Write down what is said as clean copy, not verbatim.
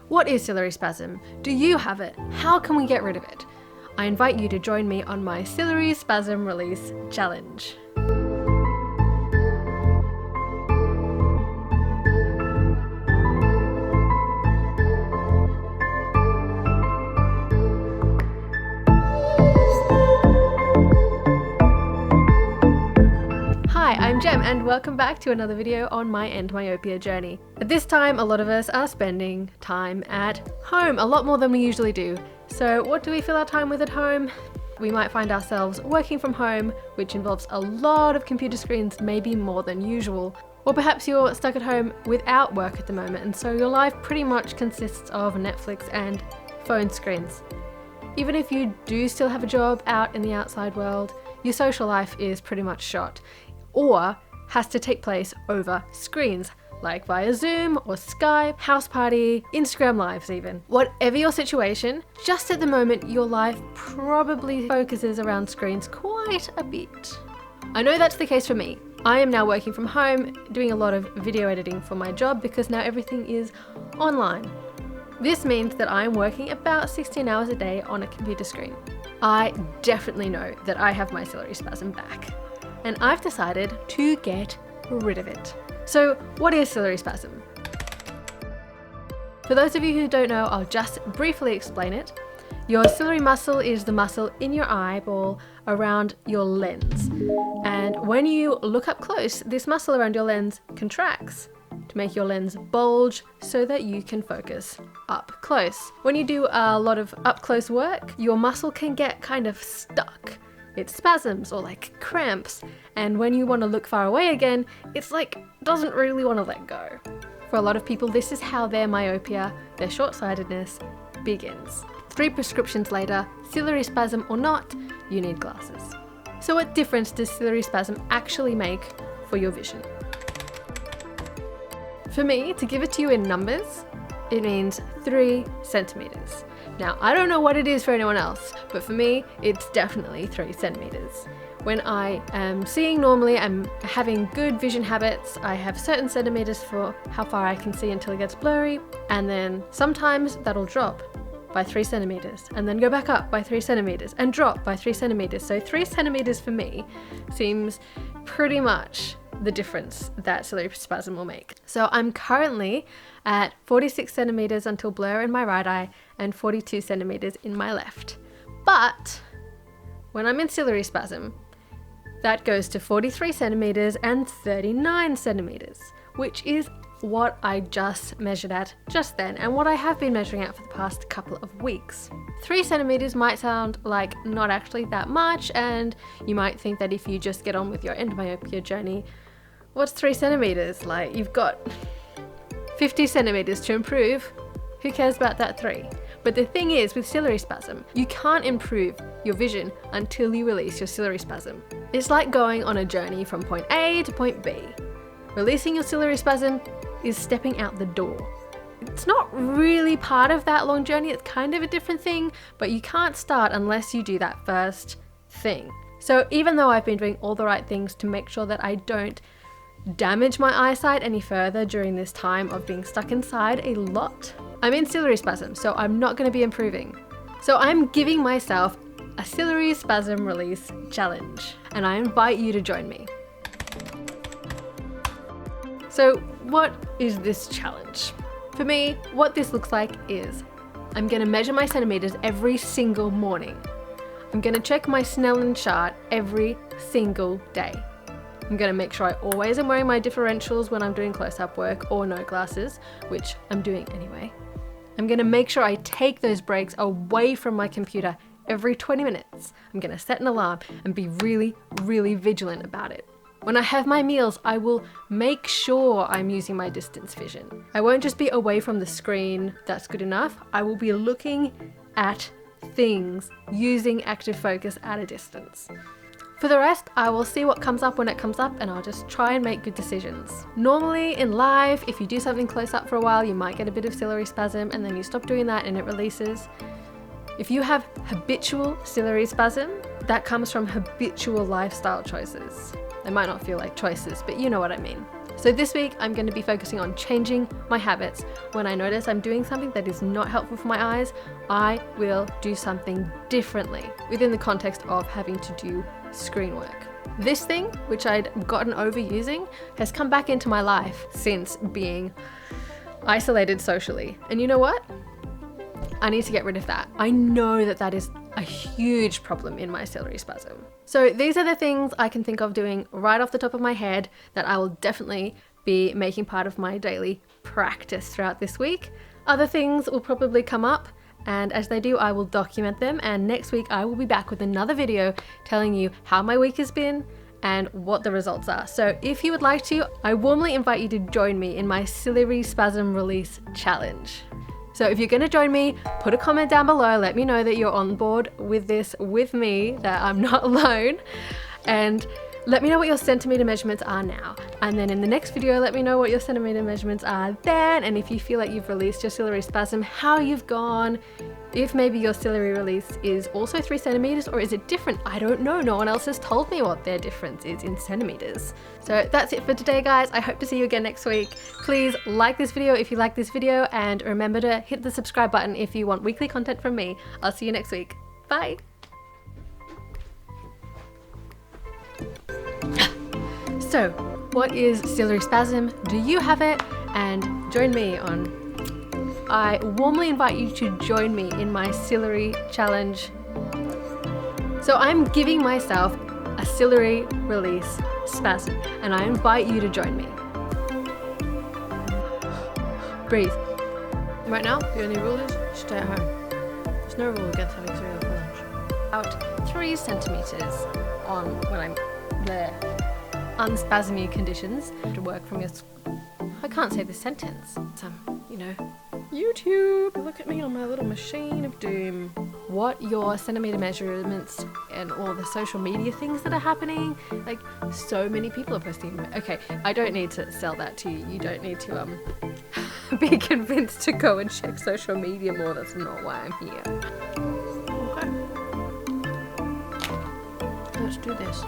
What is ciliary spasm? Do you have it? How can we get rid of it? I invite you to join me on my Ciliary Spasm Release challenge. Hi, I'm Jem and welcome back to another video on my EndMyopia journey. At this time, a lot of us are spending time at home, a lot more than we usually do. So what do we fill our time with at home? We might find ourselves working from home, which involves a lot of computer screens, maybe more than usual. Or perhaps you're stuck at home without work at the moment, and so your life pretty much consists of Netflix and phone screens. Even if you do still have a job out in the outside world, your social life is pretty much shot, or has to take place over screens, like via Zoom or Skype, house party, Instagram lives even. Whatever your situation, just at the moment your life probably focuses around screens quite a bit. I know that's the case for me. I am now working from home, doing a lot of video editing for my job because now everything is online. This means that I am working about 16 hours a day on a computer screen. I definitely know that I have my ciliary spasm back, and I've decided to get rid of it. So what is ciliary spasm? For those of you who don't know, I'll just briefly explain it. Your ciliary muscle is the muscle in your eyeball around your lens. And when you look up close, this muscle around your lens contracts to make your lens bulge so that you can focus up close. When you do a lot of up close work, your muscle can get kind of stuck. It spasms or like cramps, and when you want to look far away again, it's like doesn't really want to let go. For a lot of people, this is how their myopia, their short-sightedness, begins. 3 prescriptions later, ciliary spasm or not, you need glasses. So what difference does ciliary spasm actually make for your vision? For me, to give it to you in numbers, it means 3 centimeters. Now, I don't know what it is for anyone else, but for me, it's definitely 3 centimeters. When I am seeing normally, I'm having good vision habits, I have certain centimeters for how far I can see until it gets blurry, and then sometimes that'll drop by 3 centimeters, and then go back up by 3 centimeters, and drop by 3 centimeters. So 3 centimeters for me seems pretty much the difference that ciliary spasm will make. So I'm currently at 46 centimeters until blur in my right eye and 42 centimeters in my left. But when I'm in ciliary spasm, that goes to 43 centimeters and 39 centimeters, which is what I just measured at just then and what I have been measuring at for the past couple of weeks. 3 centimeters might sound like not actually that much, and you might think that if you just get on with your EndMyopia journey, what's 3 centimeters? Like, you've got 50 centimeters to improve. Who cares about that 3? But the thing is, with ciliary spasm, you can't improve your vision until you release your ciliary spasm. It's like going on a journey from point A to point B. Releasing your ciliary spasm is stepping out the door. It's not really part of that long journey, it's kind of a different thing, but you can't start unless you do that first thing. So even though I've been doing all the right things to make sure that I don't damage my eyesight any further during this time of being stuck inside a lot, I'm in ciliary spasm, so I'm not going to be improving. So I'm giving myself a ciliary spasm release challenge, and I invite you to join me. So what is this challenge? For me, what this looks like is I'm going to measure my centimeters every single morning. I'm going to check my Snellen chart every single day. I'm going to make sure I always am wearing my differentials when I'm doing close-up work or no glasses, which I'm doing anyway. I'm going to make sure I take those breaks away from my computer every 20 minutes. I'm going to set an alarm and be really, really vigilant about it. When I have my meals, I will make sure I'm using my distance vision. I won't just be away from the screen, that's good enough. I will be looking at things using active focus at a distance. For the rest, I will see what comes up when it comes up, and I'll just try and make good decisions. Normally in life, if you do something close up for a while, you might get a bit of ciliary spasm and then you stop doing that and it releases. If you have habitual ciliary spasm, that comes from habitual lifestyle choices. They might not feel like choices, but you know what I mean. So this week I'm going to be focusing on changing my habits. When I notice I'm doing something that is not helpful for my eyes, I will do something differently within the context of having to do screen work. This thing, which I'd gotten over using, has come back into my life since being isolated socially. And you know what? I need to get rid of that. I know that that is a huge problem in my ciliary spasm. So these are the things I can think of doing right off the top of my head that I will definitely be making part of my daily practice throughout this week. Other things will probably come up, and as they do, I will document them, and next week I will be back with another video telling you how my week has been and what the results are. So if you would like to, I warmly invite you to join me in my Ciliary Spasm Release challenge. So if you're going to join me, put a comment down below, let me know that you're on board with this with me, that I'm not alone, and let me know what your centimeter measurements are now. And then in the next video, let me know what your centimeter measurements are then, and if you feel like you've released your ciliary spasm, how you've gone, if maybe your ciliary release is also 3 centimeters, or is it different? I don't know. No one else has told me what their difference is in centimeters. So that's it for today, guys. I hope to see you again next week. Please like this video if you like this video, and remember to hit the subscribe button if you want weekly content from me. I'll see you next week. Bye. So, what is ciliary spasm? Do you have it? And join me on... I warmly invite you to join me in my ciliary challenge. So I'm giving myself a ciliary release spasm, and I invite you to join me. Breathe. Right now, the only rule is stay at home. There's no rule against having cereal for lunch. About 3 centimeters on when I'm there. Unspasmy conditions to work from your... I can't say this sentence. You know, YouTube. Look at me on my little machine of doom. What your centimeter measurements and all the social media things that are happening. Like, so many people are posting. Okay, I don't need to sell that to you. You don't need to be convinced to go and check social media more. That's not why I'm here. Okay. Let's do this.